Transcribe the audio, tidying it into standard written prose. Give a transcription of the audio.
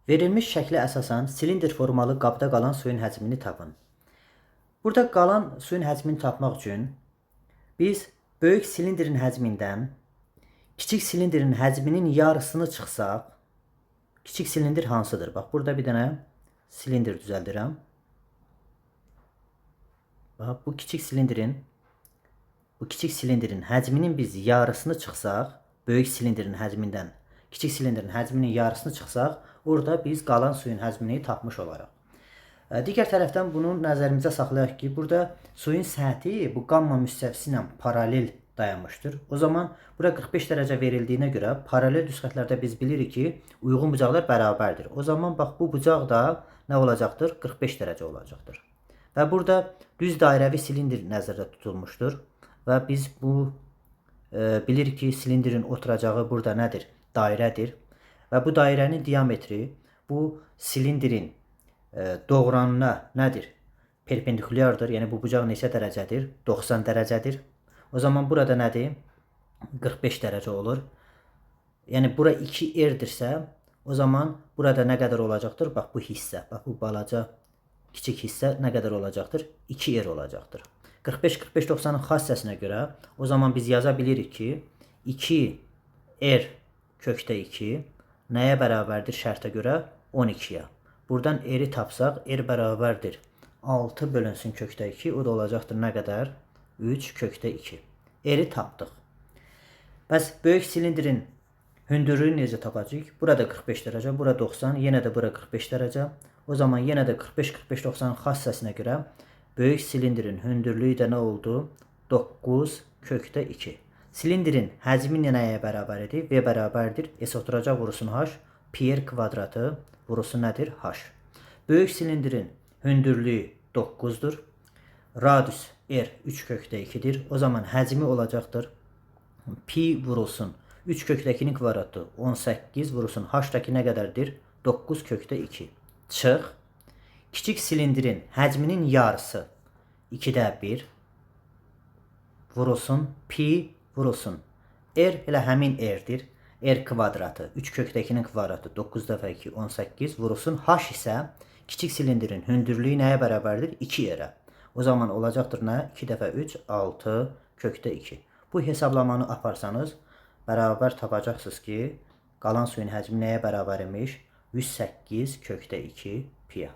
Verilmiş şəklə əsasən silindr formalı qabda qalan suyun həcmini tapın. Burada qalan suyun həcmini tapmaq üçün biz böyük silindrin həcmindən kiçik silindrin həcminin yarısını çıxsaq, kiçik silindr hansıdır? Bax, burada bir dənə silindr düzəldirəm. Bax, bu kiçik silindrin həcminin biz yarısını çıxsaq, böyük silindrin həcmindən kiçik silindrin həcminin yarısını çıxsaq, orada biz qalan suyun həcmini tapmış olaraq. Digər tərəfdən bunu nəzərimizdə saxlayaq ki, burada suyun səthi bu qamma müstəvisi ilə paralel dayanmışdır. O zaman bura 45 dərəcə verildiyinə görə paralel düz xətlərdə biz bilirik ki, uyğun bucaqlar bərabərdir. O zaman bax, bu bucaq da nə olacaqdır? 45 dərəcə olacaqdır. Və burada düz dairəvi silindr nəzərdə tutulmuşdur. Və biz bilirik ki, silindrin oturacağı burada nədir? Dairədir. Və bu dairənin diametri bu silindrin doğranına nədir? Perpendikulyardır. Yəni bu bucaq neçə dərəcədir? 90 dərəcədir. O zaman burada nədir? 45 dərəcə olur. Yəni bura 2R-dirsə, o zaman burada nə qədər olacaqdır? Bax, bu hissə, bax, bu balaca kiçik hissə nə qədər olacaqdır? 2R olacaqdır. 45-45-90-ın xas hissəsinə görə o zaman biz yaza bilirik ki, 2R kökdə 2 nəyə bərabərdir şərtə görə? 12-yə. Buradan R-i tapsaq, R bərabərdir 6 bölünsün kökdə 2, o da olacaqdır nə qədər? 3 kökdə 2. R-i tapdıq. Bəs böyük silindrin hündürlüyünü necə tapacağıq? Burada 45 dərəcə, bura 90, yenə də bura 45 dərəcə. O zaman yenə də 45-45-90-ın xas hissəsinə görə böyük silindrin hündürlüyü də nə oldu? 9 kökdə 2. Silindrin həcmi nəyə bərabər edir? V bərabərdir. S oturacaq vurusun H. Pi R kvadratı vurusu nədir? H. Böyük silindrin hündürlüyü 9-dur. Radius R 3 kökdə 2-dir. O zaman həcmi olacaqdır. Pi vurulsun 3 kökdə 2-nin kvadratı 18 vurulsun H-daki nə qədərdir? 9 kökdə 2. Çıx. Kiçik silindrin həcminin yarısı 2də 1 vurulsun pi vurulsun R elə həmin R-dir. R kvadratı 3 kökdə 2-nin kvadratı 9 dəfə 2 18 vurulsun H isə kiçik silindrin hündürlüyü nəyə bərabərdir? 2R-ə. O zaman olacaqdır nə? 2 dəfə 3 6 kökdə 2. Bu hesablamanı aparsanız bərabər tapacaqsınız ki, qalan suyun həcmi nəyə bərabər imiş? 108 kökdə 2 pi-yə.